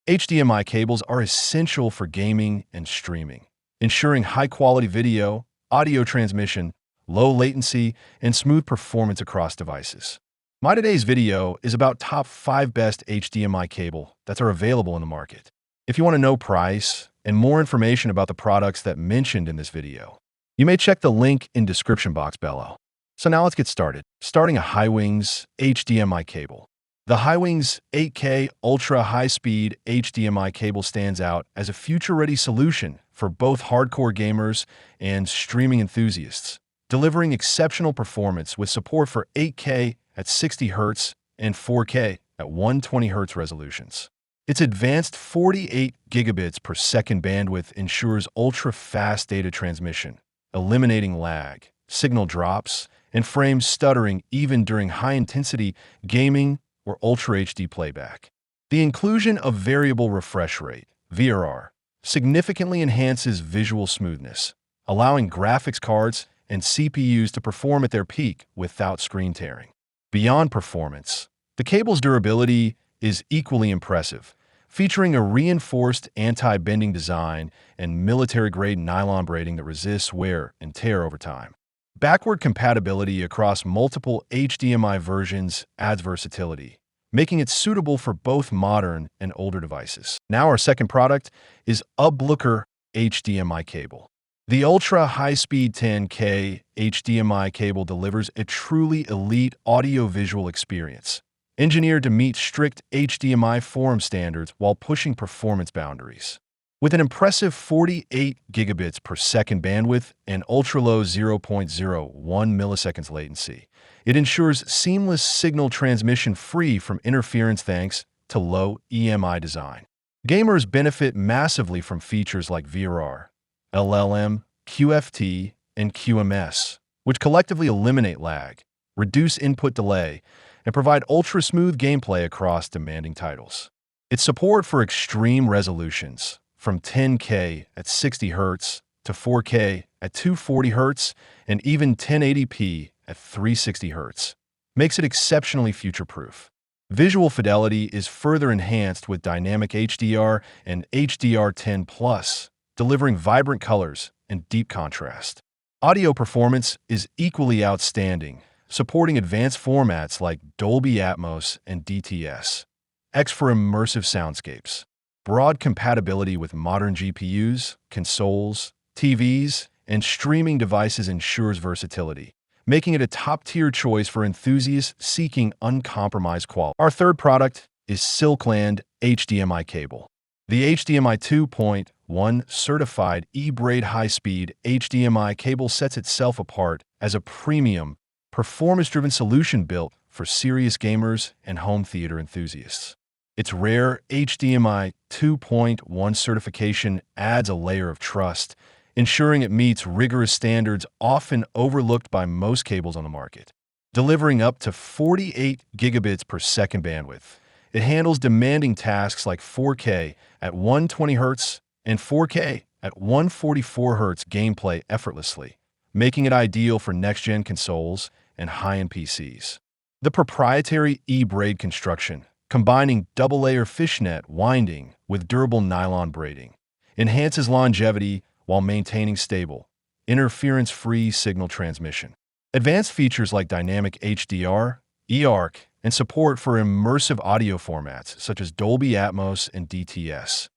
HDMI cables are essential for gaming and streaming, ensuring high-quality video, audio transmission, low latency, and smooth performance across devices. My today's video is about top 5 best HDMI cable that are available in the market. If you want to know price and more information about the products that mentioned in this video, you may check the link in description box below. So now let's get started. Starting a Hiwings HDMI cable. The Hiwings 8K Ultra High-Speed HDMI cable stands out as a future-ready solution for both hardcore gamers and streaming enthusiasts, delivering exceptional performance with support for 8K at 60 Hz and 4K at 120 Hz resolutions. Its advanced 48 gigabits per second bandwidth ensures ultra-fast data transmission, eliminating lag, signal drops, and frame stuttering even during high-intensity gaming or Ultra HD playback. The inclusion of variable refresh rate, VRR, significantly enhances visual smoothness, allowing graphics cards and CPUs to perform at their peak without screen tearing. Beyond performance, the cable's durability is equally impressive, featuring a reinforced anti-bending design and military-grade nylon braiding that resists wear and tear over time. Backward compatibility across multiple HDMI versions adds versatility, making it suitable for both modern and older devices. Now our second product is Ublooker HDMI cable. The Ultra High-Speed 10K HDMI cable delivers a truly elite audio-visual experience, engineered to meet strict HDMI forum standards while pushing performance boundaries. With an impressive 48 gigabits per second bandwidth and ultra-low 0.01 milliseconds latency, it ensures seamless signal transmission free from interference thanks to low EMI design. Gamers benefit massively from features like VRR, LLM, QFT, and QMS, which collectively eliminate lag, reduce input delay, and provide ultra-smooth gameplay across demanding titles. Its support for extreme resolutions, from 10K at 60 Hz to 4K at 240 Hz and even 1080p at 360 Hz, makes it exceptionally future-proof. Visual fidelity is further enhanced with dynamic HDR and HDR10+, delivering vibrant colors and deep contrast. Audio performance is equally outstanding, supporting advanced formats like Dolby Atmos and DTS, X for immersive soundscapes. Broad compatibility with modern GPUs, consoles, TVs, and streaming devices ensures versatility, making it a top-tier choice for enthusiasts seeking uncompromised quality. Our third product is Silkland HDMI cable. The HDMI 2.1 certified E-Braid high-speed HDMI cable sets itself apart as a premium, performance-driven solution built for serious gamers and home theater enthusiasts. Its rare HDMI 2.1 certification adds a layer of trust, ensuring it meets rigorous standards often overlooked by most cables on the market. Delivering up to 48 gigabits per second bandwidth, it handles demanding tasks like 4K at 120 Hz and 4K at 144 Hz gameplay effortlessly, making it ideal for next-gen consoles and high-end PCs. The proprietary E-Braid construction, combining double-layer fishnet winding with durable nylon braiding, enhances longevity while maintaining stable, interference-free signal transmission. Advanced features like dynamic HDR, eARC, and support for immersive audio formats such as Dolby Atmos and DTS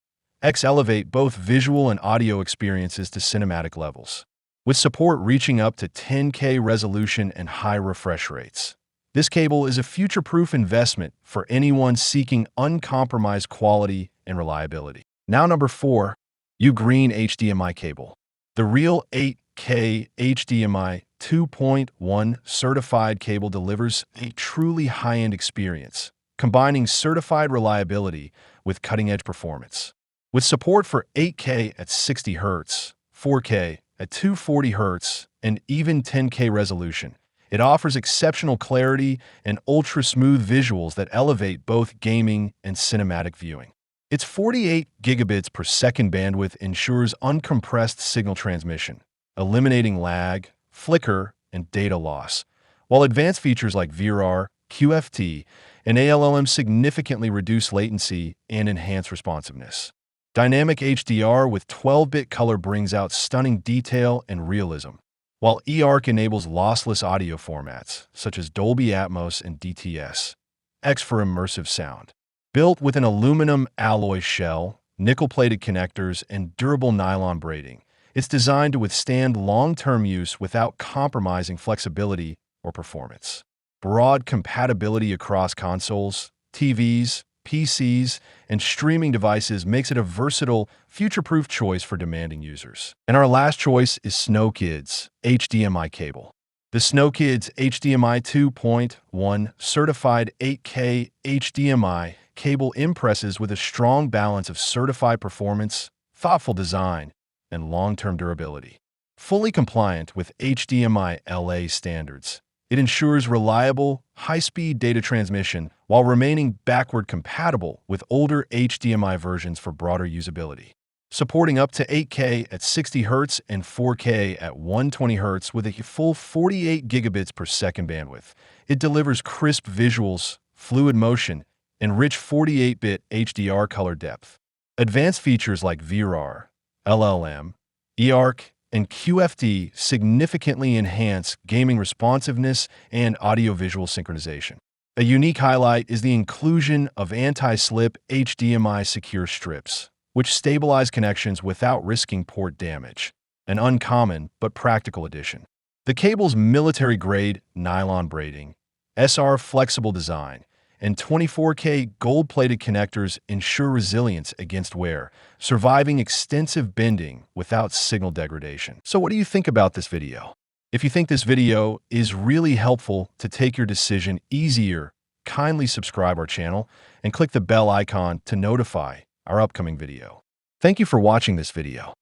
X elevate both visual and audio experiences to cinematic levels, with support reaching up to 10K resolution and high refresh rates. This cable is a future-proof investment for anyone seeking uncompromised quality and reliability. Now number 4, Ugreen HDMI cable. The Real 8K HDMI 2.1 certified cable delivers a truly high-end experience, combining certified reliability with cutting-edge performance. With support for 8K at 60 Hz, 4K at 240 Hz, and even 10K resolution, it offers exceptional clarity and ultra-smooth visuals that elevate both gaming and cinematic viewing. Its 48 gigabits per second bandwidth ensures uncompressed signal transmission, eliminating lag, flicker, and data loss, while advanced features like VRR, QFT, and ALLM significantly reduce latency and enhance responsiveness. Dynamic HDR with 12-bit color brings out stunning detail and realism, while eARC enables lossless audio formats, such as Dolby Atmos and DTS, X for immersive sound. Built with an aluminum alloy shell, nickel-plated connectors, and durable nylon braiding, it's designed to withstand long-term use without compromising flexibility or performance. Broad compatibility across consoles, TVs, PCs, and streaming devices makes it a versatile, future-proof choice for demanding users. And our last choice is SnowKid's HDMI cable. The SnowKid's HDMI 2.1 certified 8K HDMI cable impresses with a strong balance of certified performance, thoughtful design, and long-term durability. Fully compliant with HDMI LA standards, it ensures reliable, high-speed data transmission while remaining backward compatible with older HDMI versions for broader usability. Supporting up to 8K at 60 Hz and 4K at 120 Hz with a full 48 gigabits per second bandwidth, it delivers crisp visuals, fluid motion, and rich 48-bit HDR color depth. Advanced features like VRAR, LLM, eARC, and QFD significantly enhance gaming responsiveness and audio-visual synchronization. A unique highlight is the inclusion of anti-slip HDMI secure strips, which stabilize connections without risking port damage, an uncommon but practical addition. The cable's military-grade nylon braiding, SR flexible design, and 24K gold-plated connectors ensure resilience against wear, surviving extensive bending without signal degradation. So what do you think about this video? If you think this video is really helpful to take your decision easier, kindly subscribe our channel and click the bell icon to notify our upcoming video. Thank you for watching this video.